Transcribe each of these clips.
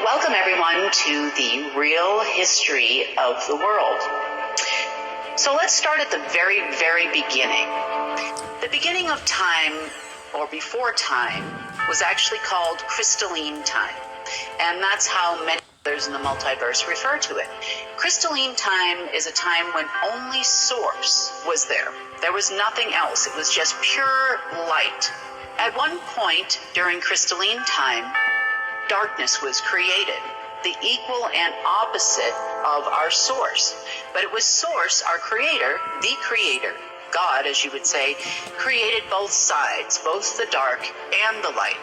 Welcome everyone to the real history of the world. So let's start at the very, very beginning. The beginning of time, or before time, was actually called crystalline time. And that's how many others in the multiverse refer to it. Crystalline time is a time when only source was there. There was nothing else. It was just pure light. At one point during crystalline time, darkness was created, the equal and opposite of our source. But it was source, our creator, the creator, God, as you would say, created both sides, both the dark and the light.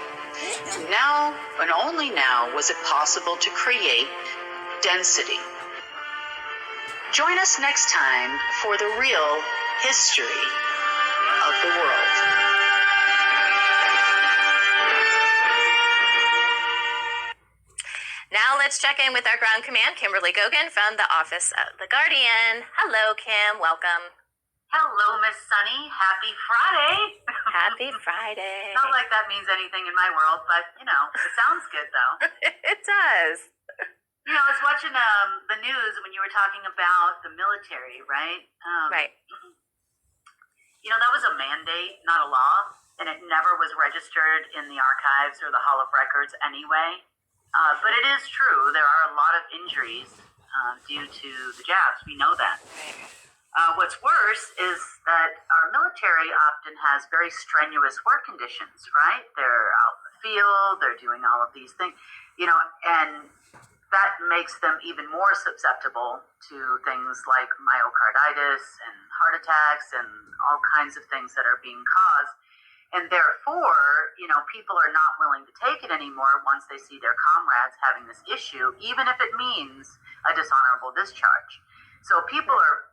Now, and only now, was it possible to create density. Join us next time for the real history of the world. Now let's check in with our ground command, Kimberly Gogan from the Office of the Guardian. Hello, Kim. Welcome. Hello, Miss Sunny. Happy Friday. Happy Friday. Not like that means anything in my world, but, it sounds good, though. It does. I was watching the news when you were talking about the military, right? Right. That was a mandate, not a law, and it never was registered in the archives or the Hall of Records anyway. But it is true. There are a lot of injuries due to the jabs. We know that. What's worse is that our military often has very strenuous work conditions, right? They're out in the field, they're doing all of these things, and that makes them even more susceptible to things like myocarditis and heart attacks and all kinds of things that are being caused. And therefore, people are not willing to take it anymore once they see their comrades having this issue, even if it means a dishonorable discharge. So people are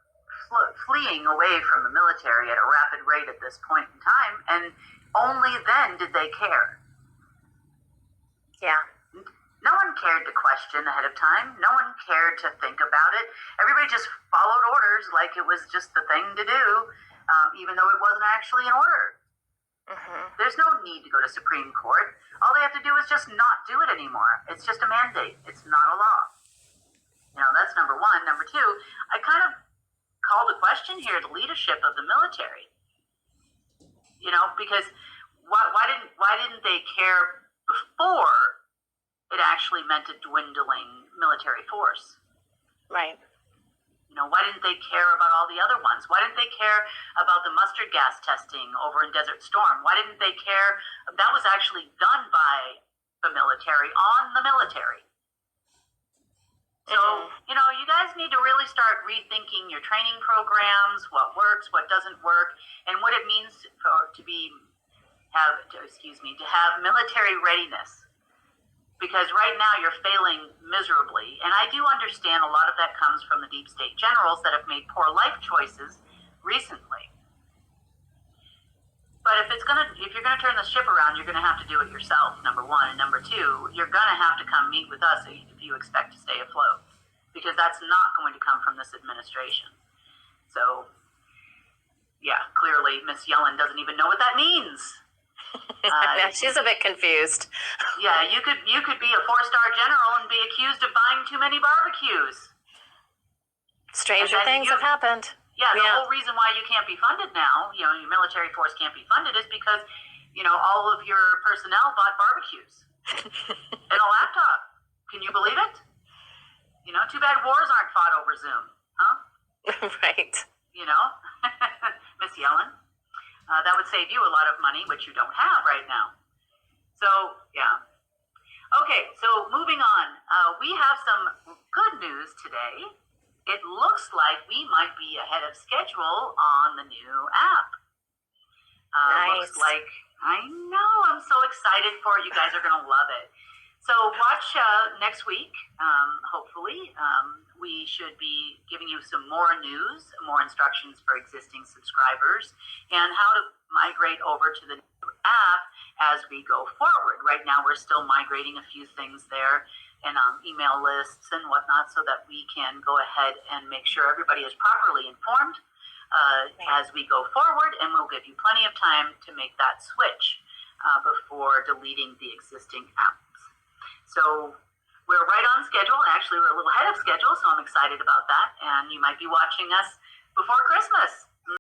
fleeing away from the military at a rapid rate at this point in time, and only then did they care. Yeah. No one cared to question ahead of time. No one cared to think about it. Everybody just followed orders like it was just the thing to do, even though it wasn't actually an order. Mm-hmm. There's no need to go to Supreme Court. All they have to do is just not do it anymore. It's just a mandate. It's not a law. That's number one. Number two, I kind of called a question here the leadership of the military. Because why didn't they care before it actually meant a dwindling military force? Right. Why didn't they care about all the other ones? Why didn't they care about the mustard gas testing over in Desert Storm? Why didn't they care? That was actually done by the military on the military. So, you guys need to really start rethinking your training programs, what works, what doesn't work, and what it means to have military readiness. Because right now you're failing miserably. And I do understand a lot of that comes from the deep state generals that have made poor life choices recently. But if you're gonna turn the ship around, you're gonna have to do it yourself, number one. And number two, you're gonna have to come meet with us if you expect to stay afloat. Because that's not going to come from this administration. So, yeah, clearly Miss Yellen doesn't even know what that means. She's a bit confused. Yeah, you could be a 4-star general and be accused of buying too many barbecues. Stranger things have happened. Yeah, the whole reason why you can't be funded now, your military force can't be funded is because, all of your personnel bought barbecues and a laptop. Can you believe it? Too bad wars aren't fought over Zoom, huh? Right. Miss Yellen. That would save you a lot of money, which you don't have right now. So, yeah. Okay, so moving on. We have some good news today. It looks like we might be ahead of schedule on the new app. Nice. Looks like, I know, I'm so excited for it. You guys are going to love it. So watch next week, hopefully. We should be giving you some more news, more instructions for existing subscribers, and how to migrate over to the new app as we go forward. Right now, we're still migrating a few things there and email lists and whatnot so that we can go ahead and make sure everybody is properly informed as we go forward, and we'll give you plenty of time to make that switch before deleting the existing apps. So we're schedule. Actually, we're a little ahead of schedule, so I'm excited about that. And you might be watching us before Christmas.